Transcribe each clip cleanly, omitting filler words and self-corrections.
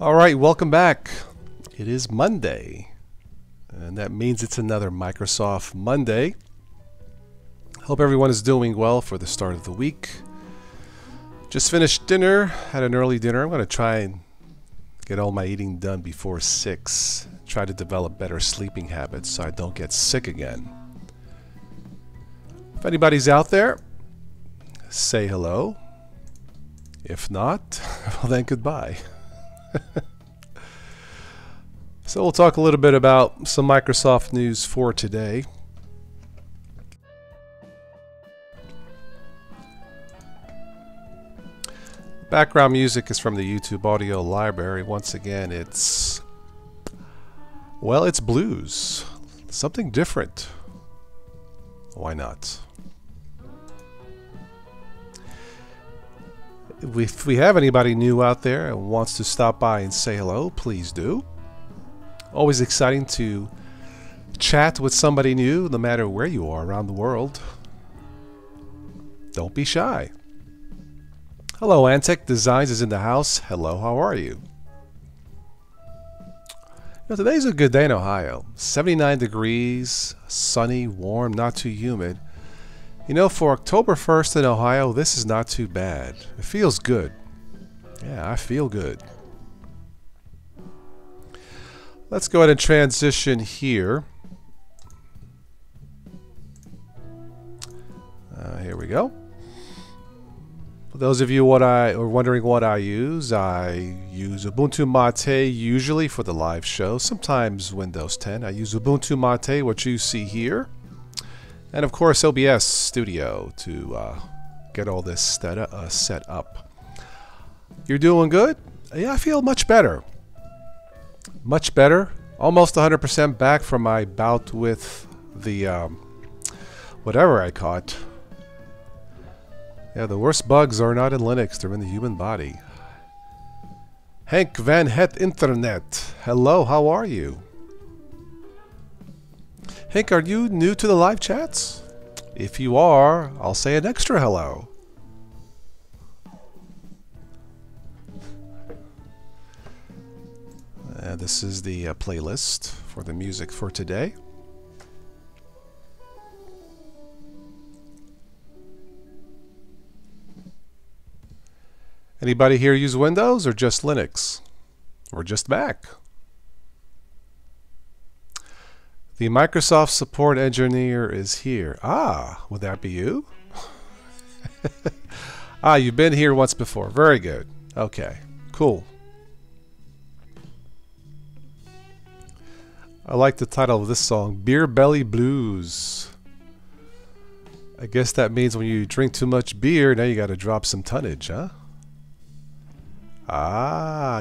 All right, welcome back. It is Monday, and that means it's another Microsoft Monday. Hope everyone is doing well for the start of the week. Just finished dinner, had an early dinner. I'm going to try and get all my eating done before 6. Try to develop better sleeping habits so I don't get sick again. If anybody's out there, say hello. If not, well then goodbye. So we'll talk a little bit about some Microsoft news for today. Background music is from the YouTube audio library. Once again, it's blues. Something different. Why not? If we have anybody new out there and wants to stop by and say hello, please do. Always exciting to chat with somebody new, no matter where you are around the world. Don't be shy. Hello, Antec Designs is in the house. Hello, how are you? Today's a good day in Ohio. 79 degrees, sunny, warm, not too humid. For October 1st in Ohio, this is not too bad. It feels good. Yeah, I feel good. Let's go ahead and transition here. Here we go. For those of you wondering what I use Ubuntu Mate usually for the live show. Sometimes Windows 10. I use Ubuntu Mate, what you see here. And of course OBS Studio to get all this set up. You're doing good? Yeah, I feel much better. Much better. Almost 100% back from my bout with the whatever I caught. Yeah, the worst bugs are not in Linux, they're in the human body. Henk van het Internet. Hello, how are you? Henk, are you new to the live chats? If you are, I'll say an extra hello. This is the playlist for the music for today. Anybody here use Windows or just Linux? Or just Mac? The Microsoft support engineer is here. Ah, would that be you? You've been here once before. Very good. Okay, cool. I like the title of this song, Beer Belly Blues. I guess that means when you drink too much beer, now you got to drop some tonnage, huh?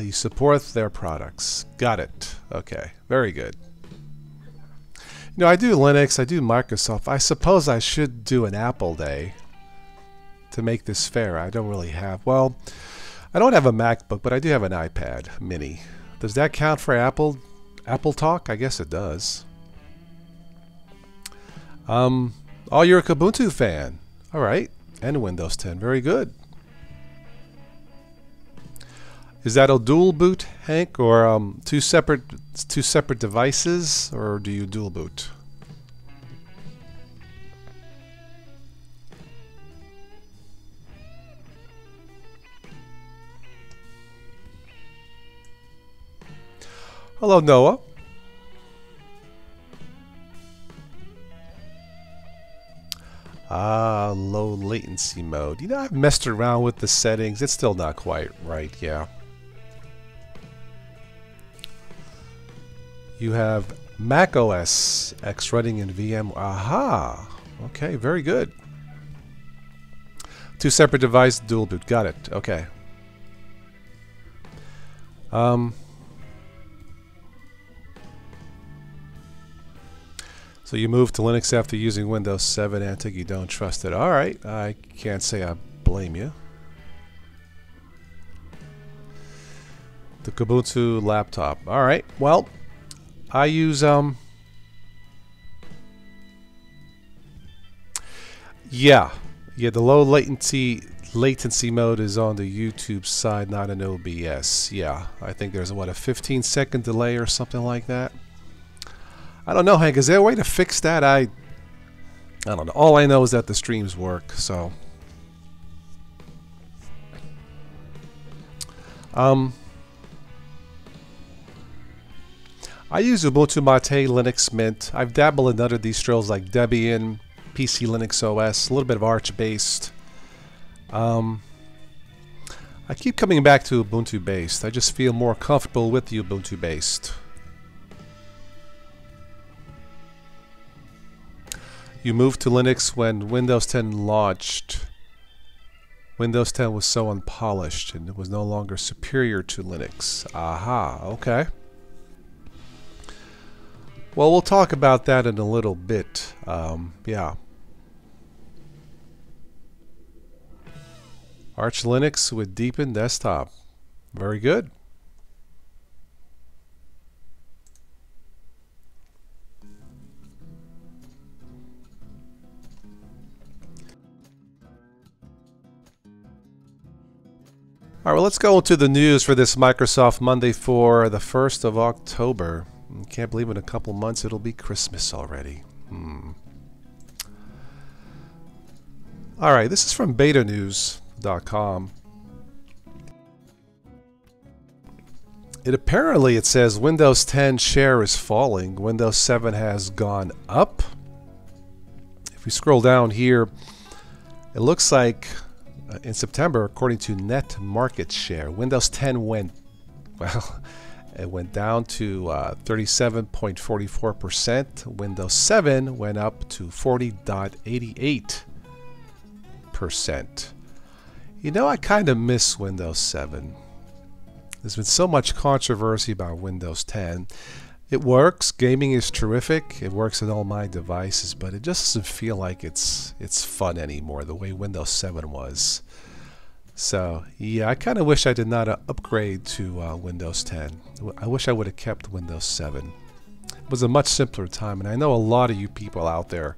You support their products. Got it. Okay, very good. I do Linux, I do Microsoft. I suppose I should do an Apple Day to make this fair. I don't really have... Well, I don't have a MacBook, but I do have an iPad mini. Does that count for Apple Talk? I guess it does. You're a Ubuntu fan. Alright. And Windows 10. Very good. Is that a dual boot, Hank, or two separate devices, or do you dual boot? Hello, Noah. Low latency mode. I've messed around with the settings. It's still not quite right, yeah. You have Mac OS X running in VM. Aha! Okay, very good. Two separate devices, dual boot. Got it. Okay. So you moved to Linux after using Windows 7, Antec. You don't trust it. Alright, I can't say I blame you. The Ubuntu laptop. Alright, well, I use yeah, the low latency latency mode is on the YouTube side, not an OBS. Yeah, I think there's what, a 15-second delay or something like that. I don't know, Hank. Is there a way to fix that? I don't know. All I know is that the streams work. So, I use Ubuntu Mate, Linux Mint. I've dabbled in other distros like Debian, PC Linux OS, a little bit of Arch-based. I keep coming back to Ubuntu-based. I just feel more comfortable with the Ubuntu-based. You moved to Linux when Windows 10 launched. Windows 10 was so unpolished and it was no longer superior to Linux. Aha, okay. Well, we'll talk about that in a little bit. Yeah. Arch Linux with Deepin Desktop. Very good. All right, well, let's go into the news for this Microsoft Monday for the 1st of October. Can't believe in a couple months it'll be Christmas already. All right, this is from betanews.com. It says Windows 10 share is falling. Windows 7 has gone up. If we scroll down here, it looks like in September, according to Net Market Share, Windows 10 went, well, it went down to 37.44%. Windows 7 went up to 40.88%. You know, I kind of miss Windows 7. There's been so much controversy about Windows 10. It works. Gaming is terrific. It works on all my devices, but it just doesn't feel like it's fun anymore the way Windows 7 was. So, yeah, I kind of wish I did not upgrade to Windows 10. I wish I would have kept Windows 7. It was a much simpler time, and I know a lot of you people out there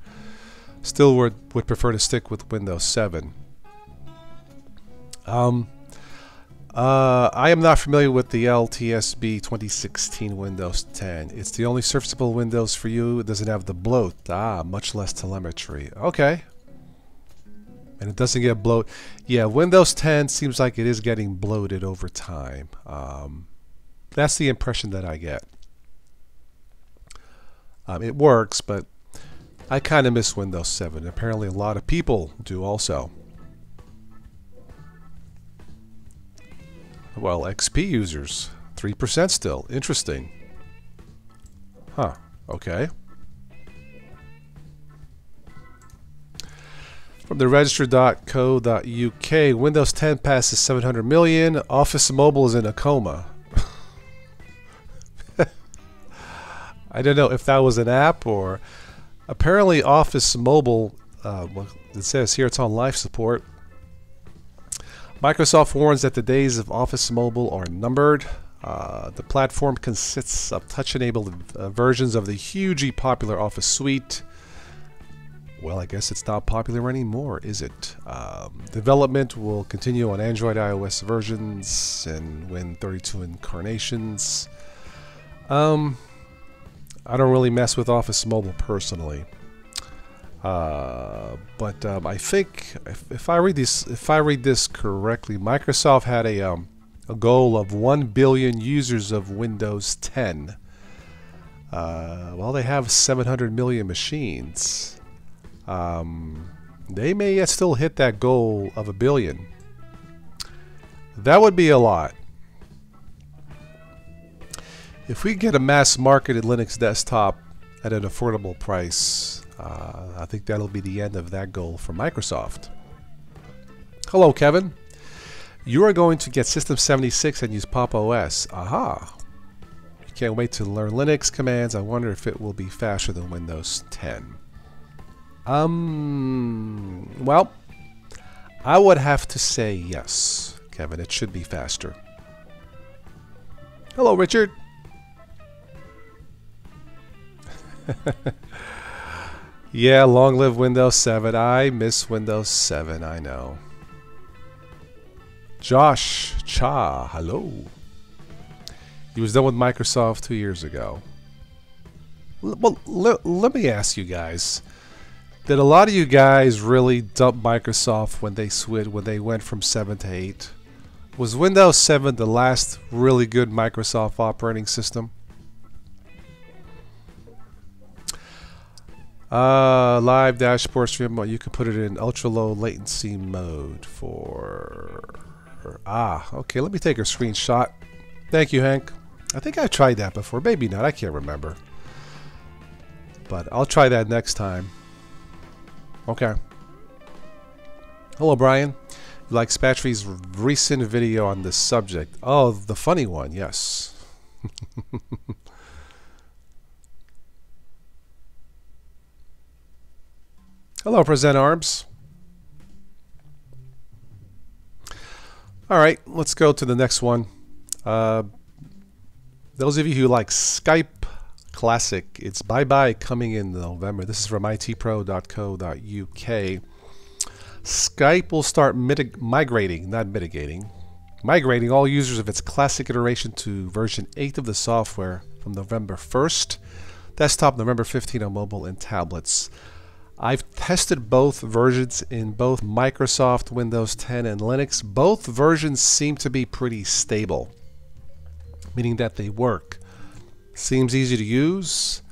still would prefer to stick with Windows 7. I am not familiar with the LTSB 2016 Windows 10. It's the only serviceable Windows for you. It doesn't have the bloat. Much less telemetry. Okay. And it doesn't get bloat. Yeah, Windows 10 seems like it is getting bloated over time. That's the impression that I get. It works, but I kind of miss Windows 7. Apparently a lot of people do also. Well, XP users, 3% still. Interesting. Huh. Okay. From the register.co.uk, Windows 10 passes 700 million. Office Mobile is in a coma. I don't know if that was an app or... Apparently Office Mobile, well, it says here it's on life support. Microsoft warns that the days of Office Mobile are numbered. The platform consists of touch-enabled versions of the hugely popular Office Suite. Well, I guess it's not popular anymore, is it? Development will continue on Android iOS versions and Win32 incarnations. I don't really mess with Office Mobile personally. But I think if I read this correctly, Microsoft had a goal of 1 billion users of Windows 10. Well, they have 700 million machines. They may yet still hit that goal of 1 billion. That would be a lot. If we get a mass-marketed Linux desktop at an affordable price, I think that'll be the end of that goal for Microsoft. Hello, Kevin. You are going to get System 76 and use Pop! OS. Aha. You can't wait to learn Linux commands. I wonder if it will be faster than Windows 10. Well, I would have to say yes, Kevin. It should be faster. Hello, Richard. Yeah, long live Windows 7. I miss Windows 7, I know. Josh Cha, hello. He was done with Microsoft 2 years ago. Well, let me ask you guys. Did a lot of you guys really dump Microsoft when they went from 7 to 8? Was Windows 7 the last really good Microsoft operating system? Live dashboard stream, you can put it in ultra low latency mode for... okay, let me take a screenshot. Thank you, Hank. I think I tried that before. Maybe not, I can't remember. But I'll try that next time. Okay. Hello, Brian. You like Spatry's recent video on this subject? Oh, the funny one, yes. Hello, Present Arms. Alright, let's go to the next one. Those of you who like Skype Classic, it's bye-bye coming in November. This is from itpro.co.uk. Skype will start migrating all users of its classic iteration to version 8 of the software from November 1st. Desktop, November 15 on mobile and tablets. I've tested both versions in both Microsoft Windows 10 and Linux. Both versions seem to be pretty stable, meaning that they work. Seems easy to use.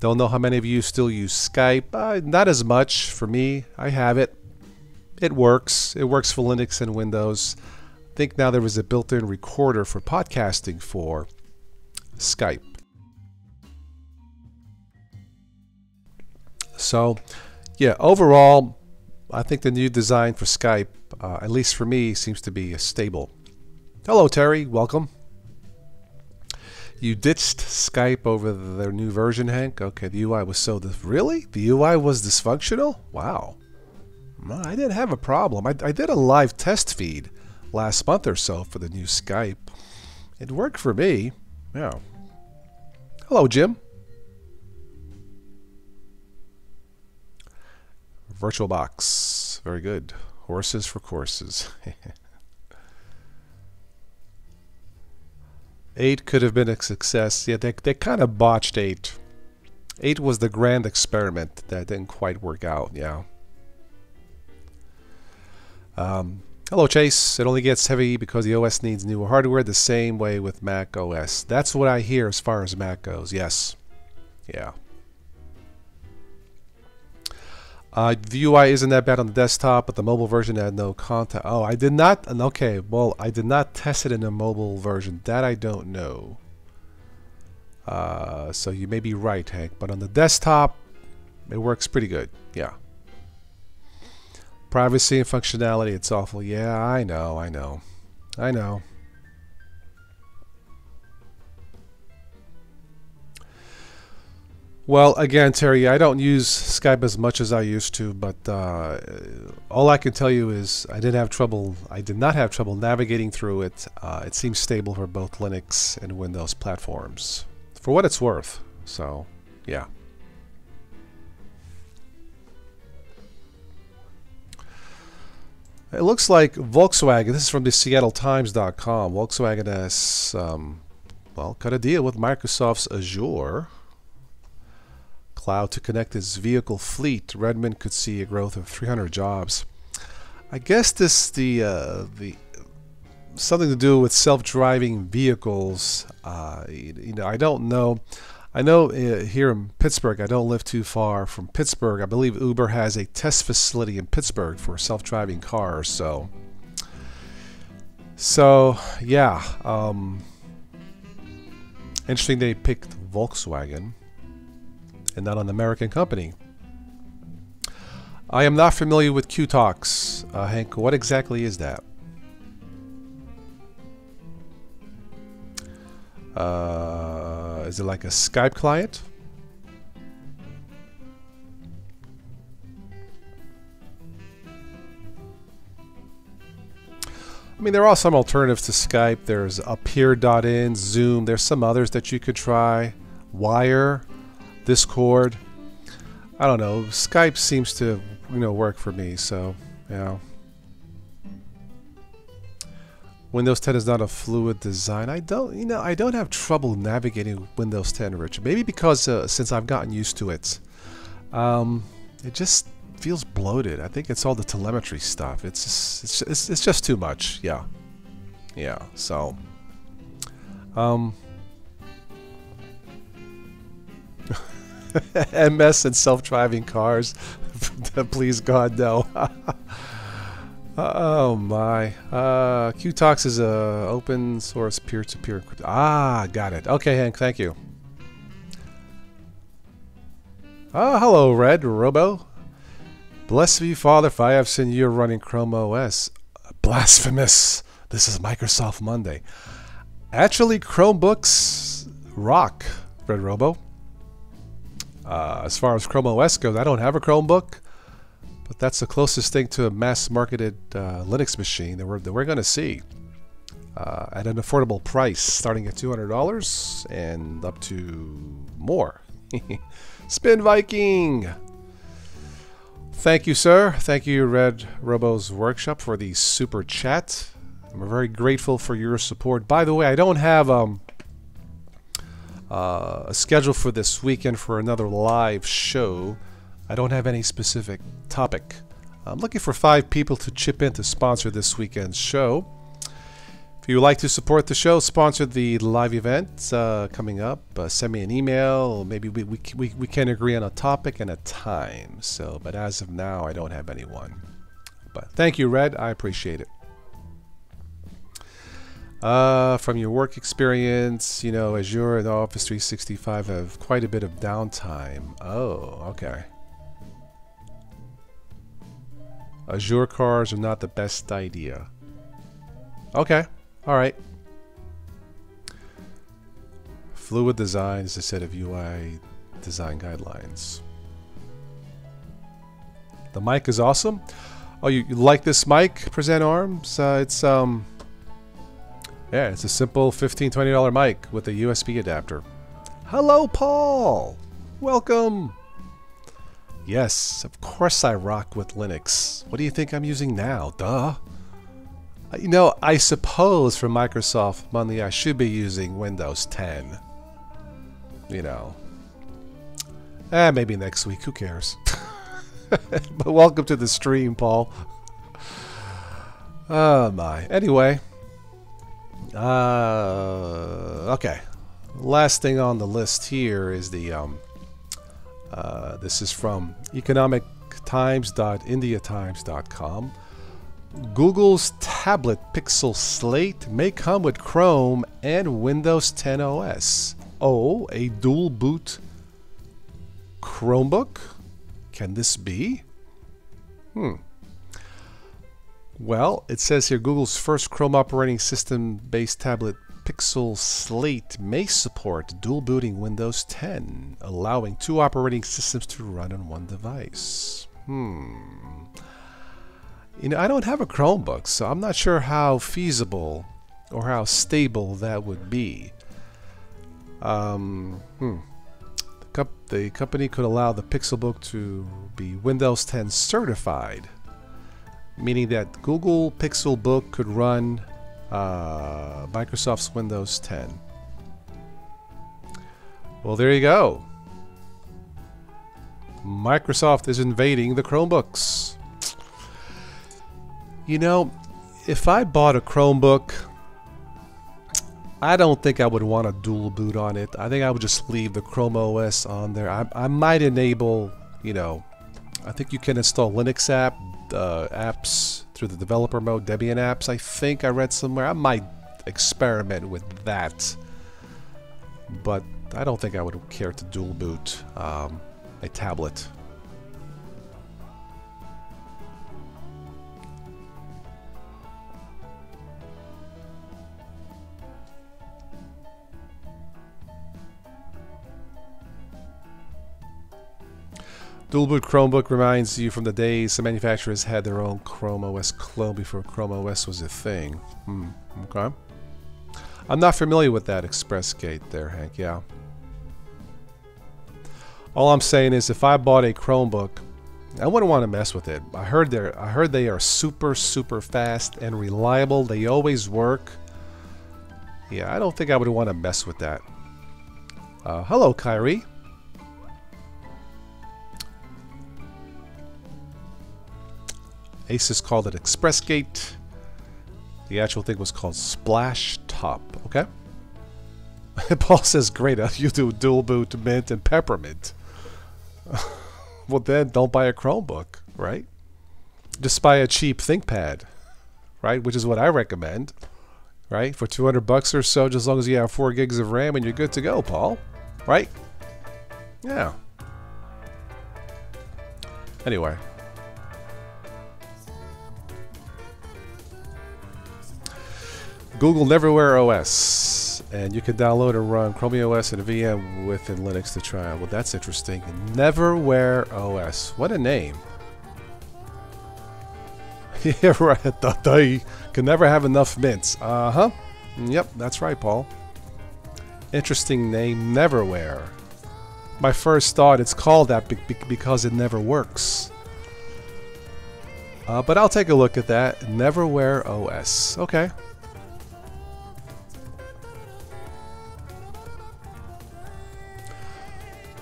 Don't know how many of you still use Skype. Not as much for me. I have it. It works. It works for Linux and Windows. I think now there is a built-in recorder for podcasting for Skype. So, yeah, overall, I think the new design for Skype, at least for me, seems to be stable. Hello, Terry. Welcome. You ditched Skype over their new version, Hank? Okay, the UI was so... Really? The UI was dysfunctional? Wow. Well, I didn't have a problem. I did a live test feed last month or so for the new Skype. It worked for me. Yeah. Hello, Jim. VirtualBox. Very good. Horses for courses. 8 could have been a success. Yeah, they kind of botched 8. 8 was the grand experiment that didn't quite work out, yeah. Hello, Chase. It only gets heavy because the OS needs newer hardware, the same way with Mac OS. That's what I hear as far as Mac goes, yes. Yeah. The UI isn't that bad on the desktop, but the mobile version had no content. Oh, I did not. Okay, well, I did not test it in a mobile version. That I don't know. So you may be right, Hank. But on the desktop, it works pretty good. Yeah. Privacy and functionality, it's awful. Yeah, I know. I know. Well, again, Terry, I don't use Skype as much as I used to, but all I can tell you is I did not have trouble navigating through it. It seems stable for both Linux and Windows platforms, for what it's worth. So, yeah. It looks like Volkswagen, this is from the SeattleTimes.com, Volkswagen has, well, got a deal with Microsoft's Azure Cloud to connect its vehicle fleet. Redmond could see a growth of 300 jobs. I guess this the something to do with self-driving vehicles. You know, I don't know. I know here in Pittsburgh, I don't live too far from Pittsburgh. I believe Uber has a test facility in Pittsburgh for self-driving cars. So yeah. Interesting they picked Volkswagen and not an American company. I am not familiar with QTalks. Hank, what exactly is that? Is it like a Skype client? I mean, there are some alternatives to Skype. There's Appear.in, Zoom. There's some others that you could try. Wire, Discord. I don't know. Skype seems to, work for me. So, yeah. Windows 10 is not a fluid design. I don't have trouble navigating Windows 10, Rich. Maybe because since I've gotten used to it, it just feels bloated. I think it's all the telemetry stuff. It's just too much. Yeah. So, MS and self-driving cars. Please God, no. Oh my. Qtox is a open source peer-to-peer. Got it. Okay, Hank, thank you. Hello, Red Robo. Blessed be Father, for I have seen you running Chrome OS. Blasphemous. This is Microsoft Monday. Actually, Chromebooks rock, Red Robo. As far as Chrome OS goes, I don't have a Chromebook, but that's the closest thing to a mass-marketed Linux machine that we're going to see at an affordable price, starting at $200 and up to more. Spin Viking! Thank you, sir. Thank you, Red Robo's Workshop, for the super chat. I'm very grateful for your support. By the way, I don't have a schedule for this weekend for another live show. I don't have any specific topic. I'm looking for 5 people to chip in to sponsor this weekend's show. If you would like to support the show, sponsor the live event coming up, send me an email. Maybe we can agree on a topic and a time. So, but as of now, I don't have anyone. But thank you, Red. I appreciate it. From your work experience, Azure and Office 365 have quite a bit of downtime. Oh, okay. Azure cars are not the best idea. Okay. All right. Fluid design is a set of UI design guidelines. The mic is awesome. Oh, you like this mic, Present Arms? Yeah, it's a simple $15, $20 mic with a USB adapter. Hello, Paul. Welcome. Yes, of course I rock with Linux. What do you think I'm using now? Duh. I suppose for Microsoft Monday I should be using Windows 10. Maybe next week. Who cares? But welcome to the stream, Paul. Oh my. Anyway. Okay. Last thing on the list here is the this is from economictimes.indiatimes.com. Google's tablet Pixel Slate may come with Chrome and Windows 10 OS. Oh, a dual boot Chromebook? Can this be? Well, it says here Google's first Chrome operating system based tablet Pixel Slate may support dual booting Windows 10, allowing 2 operating systems to run on one device. I don't have a Chromebook, so I'm not sure how feasible or how stable that would be. The company could allow the Pixelbook to be Windows 10 certified, meaning that Google Pixelbook could run Microsoft's Windows 10. Well, there you go. Microsoft is invading the Chromebooks. If I bought a Chromebook, I don't think I would want a dual boot on it. I think I would just leave the Chrome OS on there. I might enable, I think you can install Linux apps through the developer mode, Debian apps. I think I read somewhere. I might experiment with that. But I don't think I would care to dual boot a tablet. Dual boot Chromebook reminds you from the days the manufacturers had their own Chrome OS clone before Chrome OS was a thing. Okay. I'm not familiar with that ExpressGate there, Hank, yeah. All I'm saying is if I bought a Chromebook I wouldn't want to mess with it. I heard they are super fast and reliable. They always work. Yeah, I don't think I would want to mess with that. Hello, Kyrie. Asus called it ExpressGate. The actual thing was called Splash Top. Okay. Paul says, great, you do dual boot, Mint, and Peppermint. Well, then don't buy a Chromebook, right? Just buy a cheap ThinkPad, right? Which is what I recommend, right? For 200 bucks or so, just as long as you have 4 gigs of RAM and you're good to go, Paul. Right? Yeah. Anyway. Google Neverware OS, and you can download and run Chromium OS and a VM within Linux to try out. Well, that's interesting. Neverware OS. What a name. Yeah, right. You can never have enough mints. Uh-huh. Yep, that's right, Paul. Interesting name, Neverware. My first thought, it's called that because it never works. But I'll take a look at that. Neverware OS. Okay.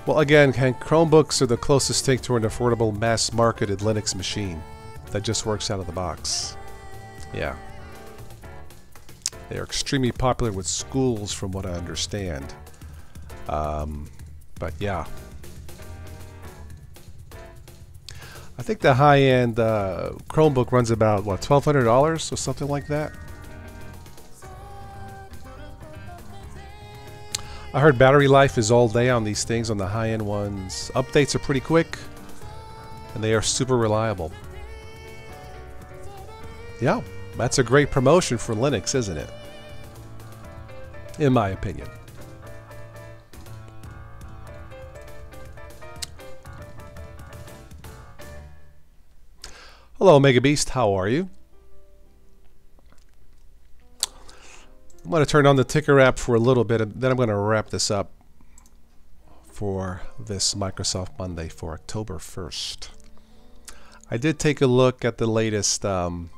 Well, again, Chromebooks are the closest thing to an affordable, mass-marketed Linux machine that just works out of the box. Yeah. They are extremely popular with schools, from what I understand. But yeah. I think the high-end Chromebook runs about, what, $1,200 or something like that? I heard battery life is all day on these things, on the high-end ones. Updates are pretty quick, and they are super reliable. Yeah, that's a great promotion for Linux, isn't it? In my opinion. Hello, Mega Beast. How are you? I'm going to turn on the ticker app for a little bit, and then I'm going to wrap this up for this Microsoft Monday for October 1st. I did take a look at the latest, what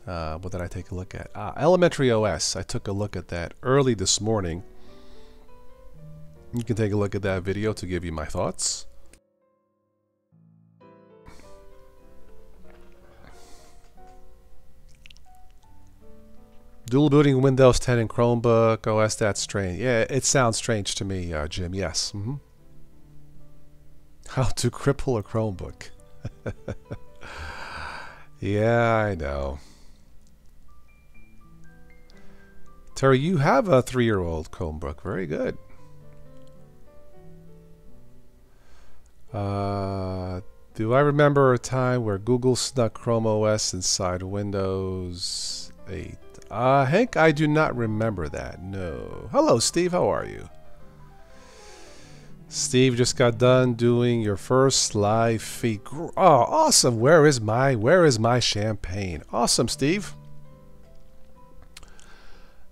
did I take a look at? Elementary OS. I took a look at that early this morning. You can take a look at that video to give you my thoughts. Dual booting Windows 10 and Chromebook OS, that's strange. Yeah, it sounds strange to me, Jim. Yes. Mm-hmm. How to cripple a Chromebook. Yeah, I know. Terry, you have a 3-year-old Chromebook. Very good. Do I remember a time where Google snuck Chrome OS inside Windows 8? Hank, I do not remember that. No. Hello, Steve. How are you? Steve just got done doing your first live feed. Oh, awesome. Where is my champagne? Awesome, Steve.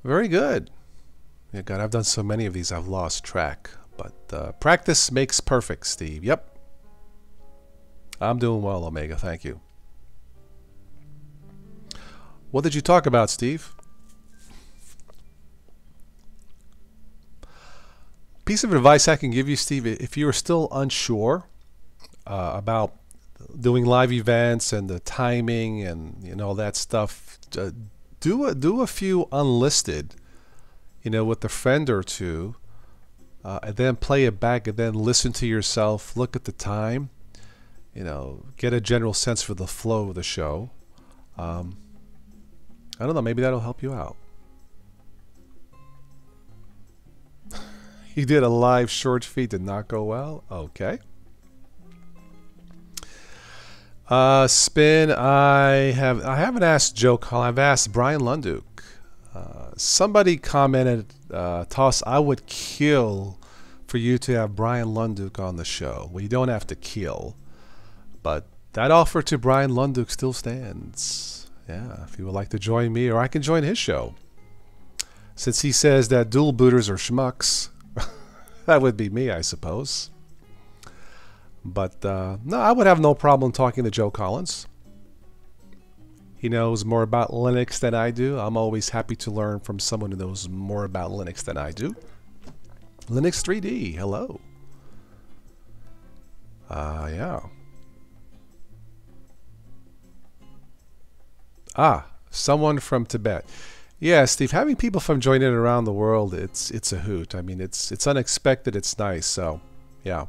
Very good. Yeah, God, I've done so many of these I've lost track. But practice makes perfect, Steve. Yep. I'm doing well, Omega. Thank you. What did you talk about, Steve? Piece of advice I can give you, Steve, if you're still unsure about doing live events and the timing and all that stuff, do a few unlisted, with a friend or two, and then play it back and then listen to yourself, look at the time, get a general sense for the flow of the show. I don't know, maybe that'll help you out. You did a live short feed, did not go well? Okay. Spin, I haven't asked Joe Call, I've asked Brian Lunduke. Somebody commented, Toss, I would kill for you to have Brian Lunduke on the show. Well, you don't have to kill, but that offer to Brian Lunduke still stands. Yeah, if you would like to join me, or I can join his show. Since he says that dual booters are schmucks, that would be me, I suppose. But no, I would have no problem talking to Joe Collins. He knows more about Linux than I do. I'm always happy to learn from someone who knows more about Linux than I do. Linux 3D, hello. Yeah. Someone from Tibet. Yeah, Steve, having people from joining around the world, it's a hoot. I mean, it's unexpected, it's nice, so yeah.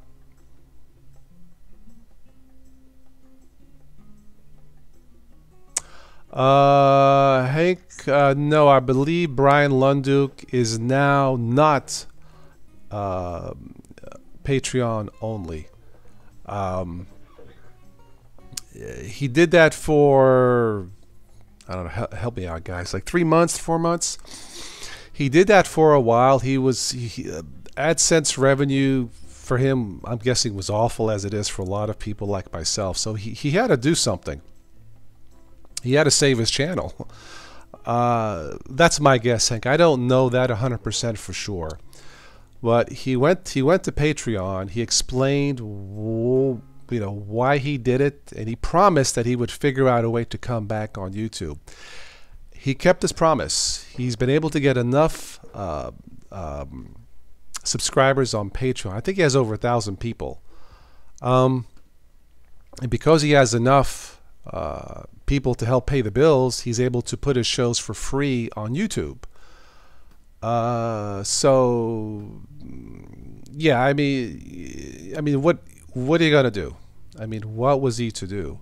Hank, no, I believe Brian Lunduk is now not Patreon only. He did that for, I don't know, help me out, guys, like 3 months, 4 months. He did that for a while. AdSense revenue for him, I'm guessing, was awful, as it is for a lot of people like myself. So he had to do something. He had to save his channel. That's my guess, Hank. I don't know that 100% for sure. But he went to Patreon. He explained, why he did it, and he promised that he would figure out a way to come back on YouTube. He kept his promise. He's been able to get enough subscribers on Patreon. I think he has over 1,000 people. And because he has enough people to help pay the bills, he's able to put his shows for free on YouTube. So yeah, I mean, what are you gonna do? I mean, what was he to do?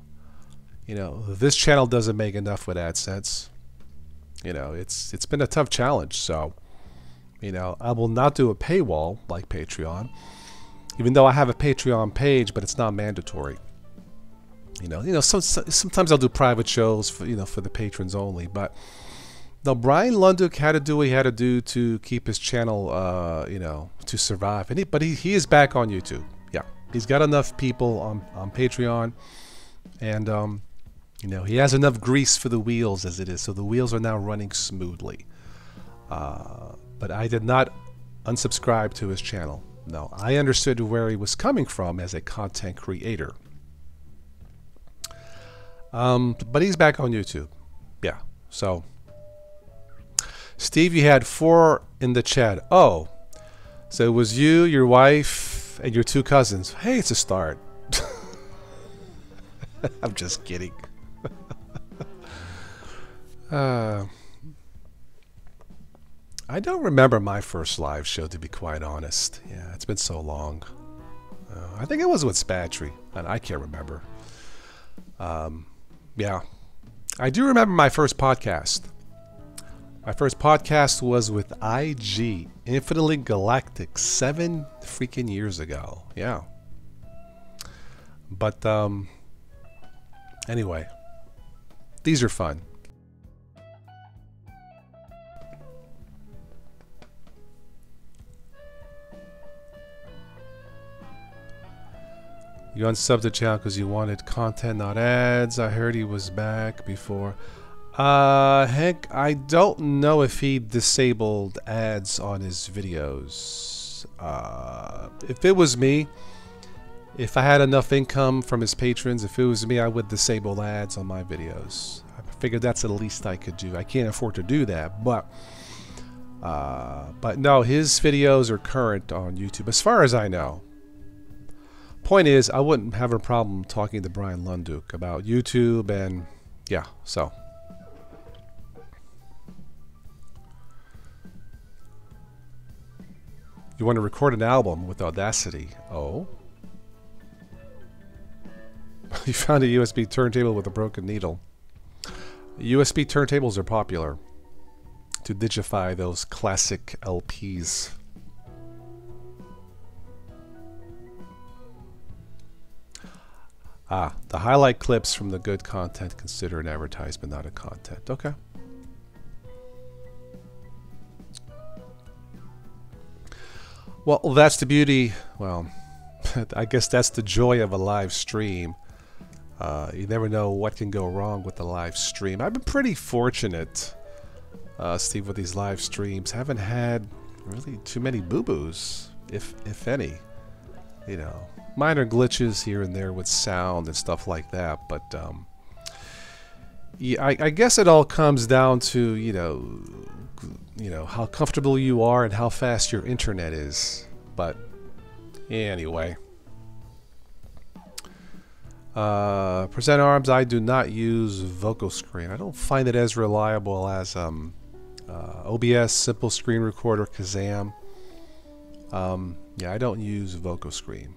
This channel doesn't make enough with AdSense. It's been a tough challenge. So, I will not do a paywall like Patreon, even though I have a Patreon page, but it's not mandatory. Sometimes I'll do private shows for for the patrons only. But no, Brian Lunduk had to do what he had to do to keep his channel, to survive. But he is back on YouTube. Yeah, he's got enough people on Patreon, and he has enough grease for the wheels as it is. So the wheels are now running smoothly. But I did not unsubscribe to his channel. No, I understood where he was coming from as a content creator. But he's back on YouTube. Yeah. So, Steve, you had 4 in the chat. Oh, so it was you, your wife, and your 2 cousins. Hey, it's a start. I'm just kidding. I don't remember my first live show, to be quite honest. Yeah, it's been so long. I think it was with Spatry, and I can't remember. Yeah, I do remember my first podcast. My first podcast was with IG, Infinitely Galactic, 7 freaking years ago. Yeah. But anyway, these are fun. You unsubbed the channel because you wanted content, not ads. I heard he was back before. Hank, I don't know if he disabled ads on his videos. If it was me, if I had enough income from his patrons, if it was me, I would disable ads on my videos. I figured that's the least I could do. I can't afford to do that, but no, his videos are current on YouTube, as far as I know. Point is, I wouldn't have a problem talking to Brian Lunduk about YouTube, and yeah, so. You want to record an album with Audacity? Oh. You found a USB turntable with a broken needle. USB turntables are popular to digify those classic LPs. The highlight clips from the good content consider an advertisement, not a content. Okay. Well, that's the beauty. Well, I guess that's the joy of a live stream. You never know what can go wrong with the live stream. I've been pretty fortunate, Steve, with these live streams. Haven't had really too many boo-boos, if any. minor glitches here and there with sound and stuff like that, but yeah, I guess it all comes down to how comfortable you are and how fast your internet is. But anyway, Present Arms, I do not use VocoScreen. I don't find it as reliable as OBS, Simple Screen Recorder, Kazam. Yeah, I don't use VocoScreen.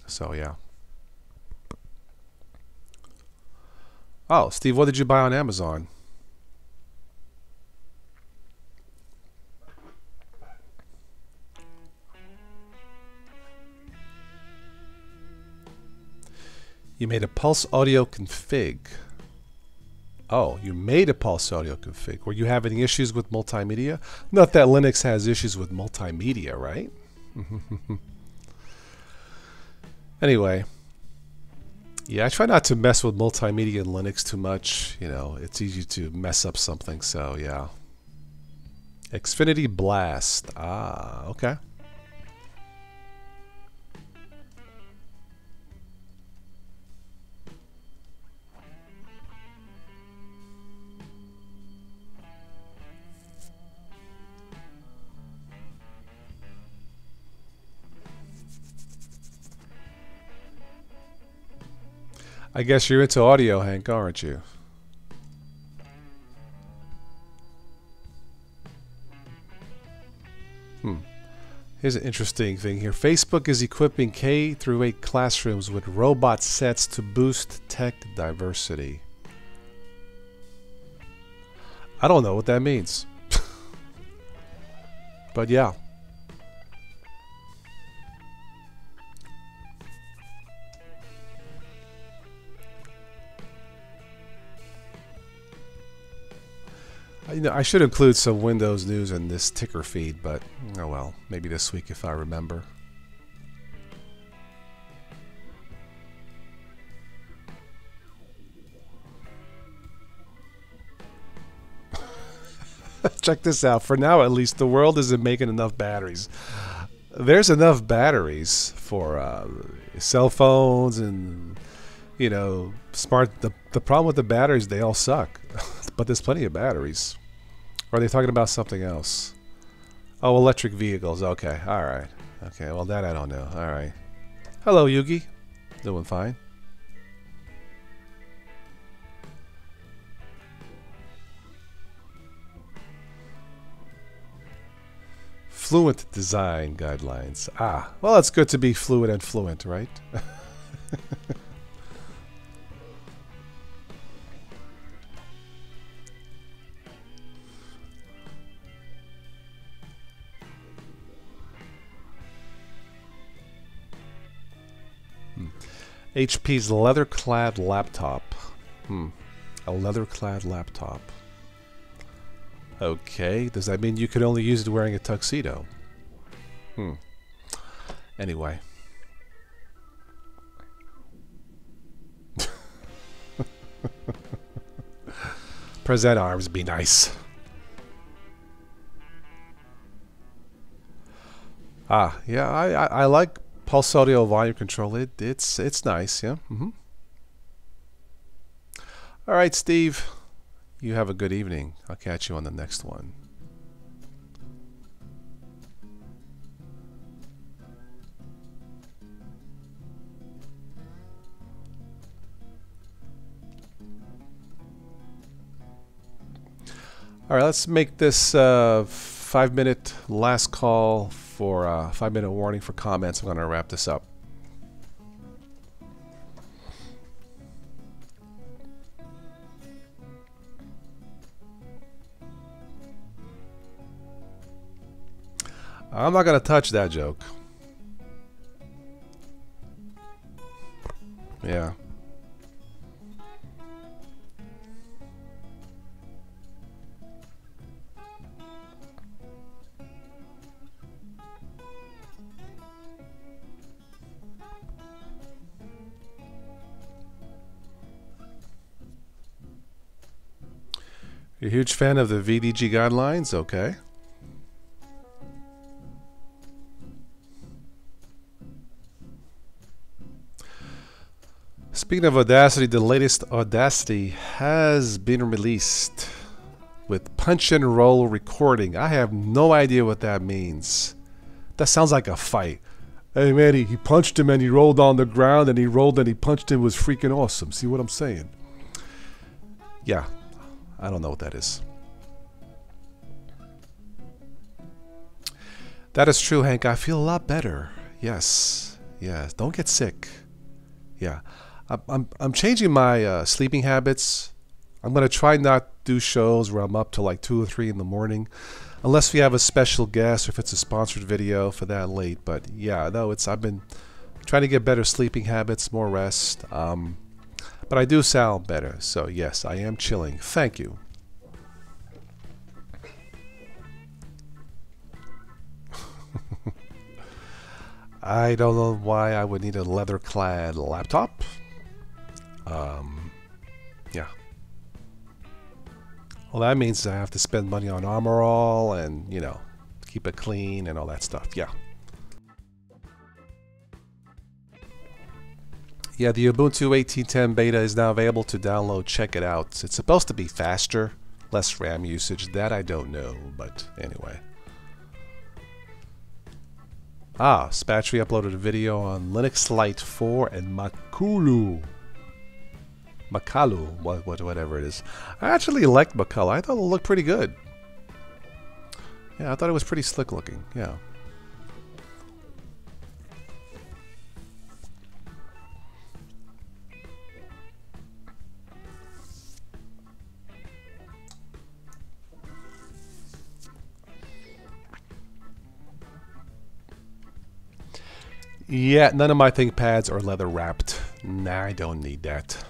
So yeah. Oh, Steve, what did you buy on Amazon? You made a Pulse Audio config. Oh, you made a Pulse Audio config. Were you having issues with multimedia? Not that Linux has issues with multimedia, right? Anyway. Yeah, I try not to mess with multimedia in Linux too much. It's easy to mess up something, so yeah. Xfinity Blast. Ah, okay. I guess you're into audio, Hank, aren't you? Here's an interesting thing here. Facebook is equipping K through 8 classrooms with robot sets to boost tech diversity. I don't know what that means. But yeah. I should include some Windows news in this ticker feed, but oh well, maybe this week if I remember. Check this out. For now, at least, the world isn't making enough batteries. There's enough batteries for cell phones and smart. The problem with the batteries, they all suck. But there's plenty of batteries. Or are they talking about something else? Oh, electric vehicles. Okay, all right. Okay, well, that I don't know. All right. Hello, Yugi. Doing fine. Fluent design guidelines. Ah, well, it's good to be fluid and fluent, right? HP's leather-clad laptop. A leather-clad laptop. Okay, does that mean you could only use it wearing a tuxedo? Anyway. Present Arms, be nice. Ah, yeah, I like Pulse Audio volume control. It's nice, yeah. All right, Steve. You have a good evening. I'll catch you on the next one. All right, let's make this 5-minute last call for 5-minute warning for comments. I'm going to wrap this up. I'm not going to touch that joke. Yeah. You're a huge fan of the VDG guidelines? Okay. Speaking of Audacity, the latest Audacity has been released with punch and roll recording. I have no idea what that means. That sounds like a fight. Hey man, he punched him and he rolled on the ground and he rolled and he punched him. It was freaking awesome. See what I'm saying? Yeah, I don't know what that is. That is true, Hank. I feel a lot better. Yes. Yes. Don't get sick. Yeah. I'm changing my sleeping habits. I'm going to try not do shows where I'm up till like 2 or 3 in the morning. Unless we have a special guest or if it's a sponsored video for that late. But yeah, no, I've been trying to get better sleeping habits, more rest. But I do sound better. So yes, I am chilling. Thank you. I don't know why I would need a leather-clad laptop. Yeah. Well, that means I have to spend money on Armor All and, you know, keep it clean and all that stuff. Yeah. Yeah, the Ubuntu 18.10 beta is now available to download. Check it out. It's supposed to be faster, less RAM usage. That I don't know, but anyway. Spatry uploaded a video on Linux Lite 4 and Makalu, whatever it is. I actually liked Makalu. I thought it looked pretty good. Yeah, I thought it was pretty slick looking. Yeah. Yeah, none of my ThinkPads are leather wrapped. Nah, I don't need that.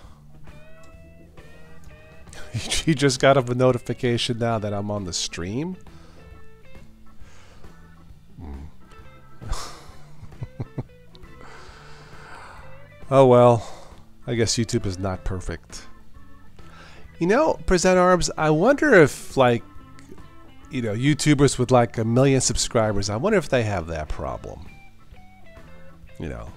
You just got a notification now that I'm on the stream? Oh well, I guess YouTube is not perfect. You know, Present Arms, I wonder if, like, you know, YouTubers with like 1 million subscribers, I wonder if they have that problem. You know,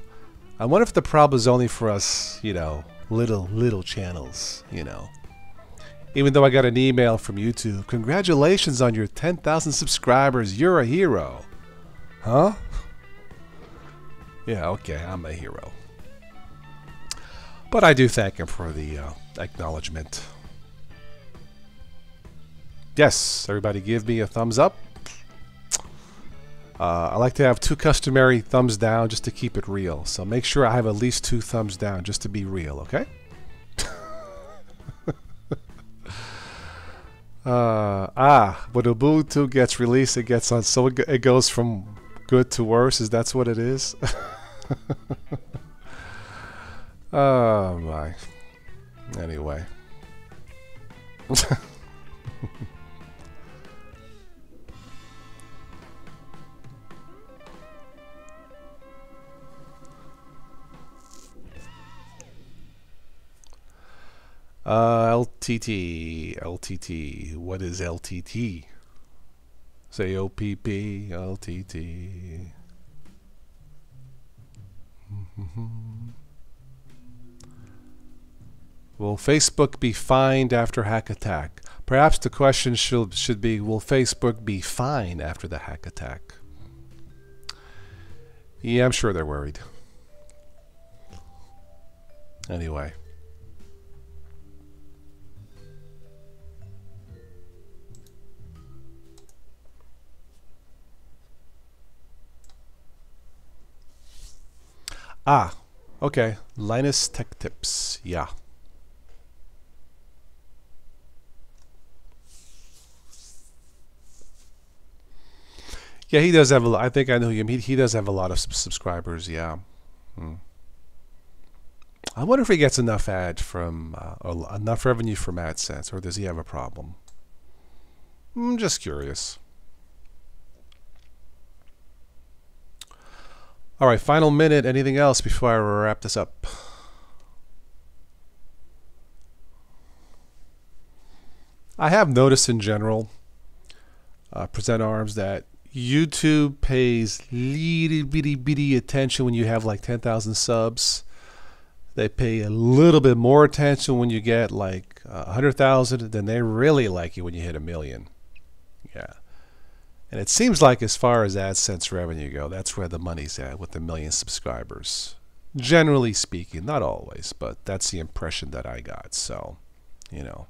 I wonder if the problem is only for us, you know, little channels, you know. Even though I got an email from YouTube, congratulations on your 10,000 subscribers, you're a hero. Huh? Yeah, okay, I'm a hero. But I do thank him for the acknowledgement. Yes, everybody give me a thumbs up. I like to have 2 customary thumbs down just to keep it real. So make sure I have at least 2 thumbs down just to be real, okay? When Ubuntu gets released, it gets on. So it goes from good to worse. Is that what it is? Oh my. Anyway. LTT. What is LTT? Say OPP, LTT. Will Facebook be fined after hack attack? Perhaps the question should be, will Facebook be fine after the hack attack? Yeah, I'm sure they're worried. Anyway. Okay. Linus Tech Tips. Yeah. Yeah, he does have a lot. I think I know him. He does have a lot of subscribers. Yeah. I wonder if he gets enough or enough revenue from AdSense, or does he have a problem? I'm just curious. All right, final minute. Anything else before I wrap this up? I have noticed in general, Present Arms, that YouTube pays little bitty attention when you have like 10,000 subs. They pay a little bit more attention when you get like 100,000 than they really like you when you hit 1,000,000. Yeah. And it seems like as far as AdSense revenue go, that's where the money's at with the 1,000,000 subscribers. Generally speaking, not always, but that's the impression that I got. So, you know.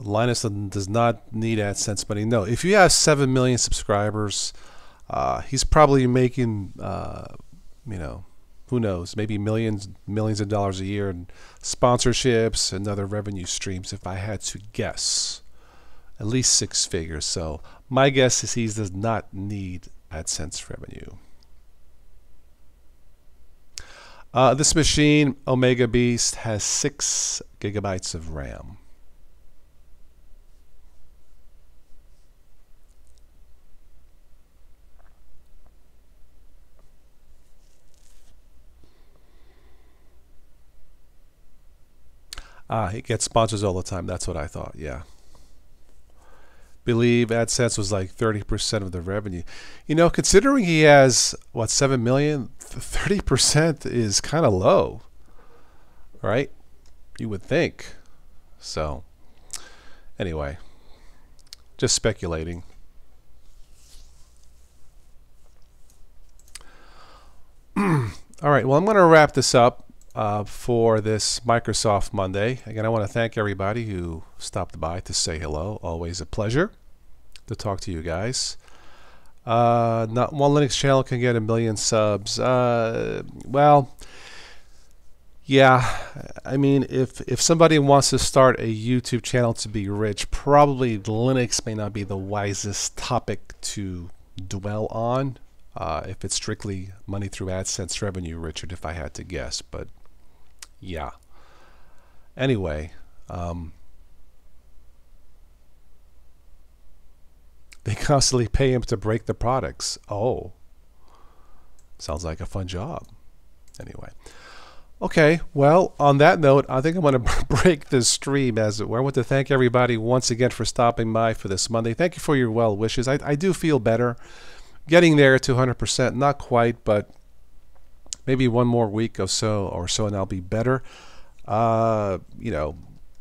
Linus does not need AdSense money. No, if you have 7 million subscribers, he's probably making, you know, who knows, maybe millions of dollars a year in sponsorships and other revenue streams, if I had to guess. At least 6 figures. So my guess is he does not need AdSense revenue. This machine, Omega Beast, has 6 gigabytes of RAM. He gets sponsors all the time. That's what I thought. Yeah. Believe AdSense was like 30% of the revenue. You know, considering he has, what, 7 million, 30% is kind of low, right? You would think. So, anyway, just speculating. All right, well, I'm going to wrap this up for this Microsoft Monday. Again, I want to thank everybody who stopped by to say hello. Always a pleasure to talk to you guys. Not one Linux channel can get 1 million subs. Well, yeah. I mean, if somebody wants to start a YouTube channel to be rich, probably Linux may not be the wisest topic to dwell on. If it's strictly money through AdSense revenue, Richard, if I had to guess. But yeah. Anyway, they constantly pay him to break the products. Oh, sounds like a fun job. Anyway. Okay, well, on that note, I think I'm going to break this stream, as it were. I want to thank everybody once again for stopping by for this Monday. Thank you for your well wishes. I do feel better. Getting there to 100%, not quite, but maybe one more week or so, and I'll be better. You know,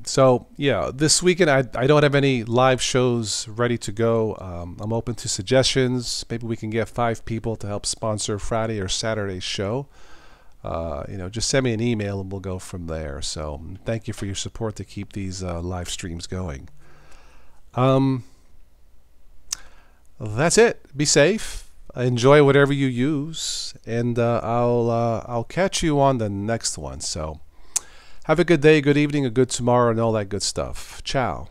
so yeah, this weekend I don't have any live shows ready to go. I'm open to suggestions. Maybe we can get 5 people to help sponsor Friday or Saturday's show. You know, just send me an email and we'll go from there. So thank you for your support to keep these live streams going. That's it. Be safe. Enjoy whatever you use, and I'll catch you on the next one. So have a good day, good evening, a good tomorrow, and all that good stuff. Ciao.